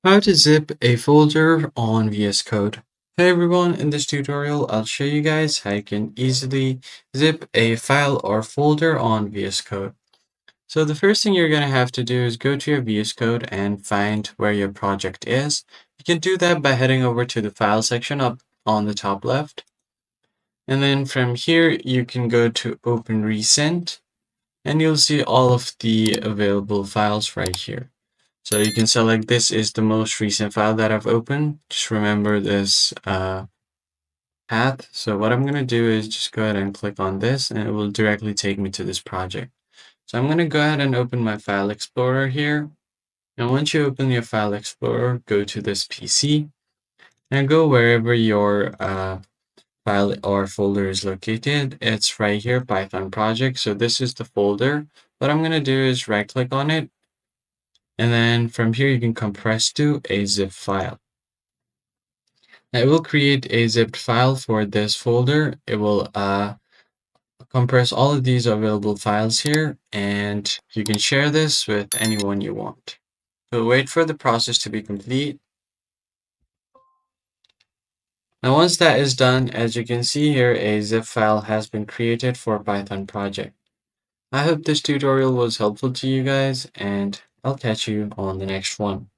How to zip a folder on VS Code. Hey everyone, in this tutorial I'll show you guys how you can easily zip a file or folder on VS Code. So the first thing you're going to have to do is go to your VS Code and find where your project is. You can do that by heading over to the file section up on the top left. And then from here you can go to open recent and you'll see all of the available files right here. So you can select this is the most recent file that I've opened. Just remember this path. So what I'm going to do is just go ahead and click on this and it will directly take me to this project. So I'm going to go ahead and open my file explorer here. And once you open your file explorer, go to this PC and go wherever your file or folder is located. It's right here, Python project. So this is the folder. What I'm going to do is right click on it. And then from here, you can compress to a zip file. It will create a zipped file for this folder. It will compress all of these available files here, and you can share this with anyone you want. So wait for the process to be complete. Now once that is done, as you can see here, a zip file has been created for Python project. I hope this tutorial was helpful to you guys, and I'll catch you on the next one.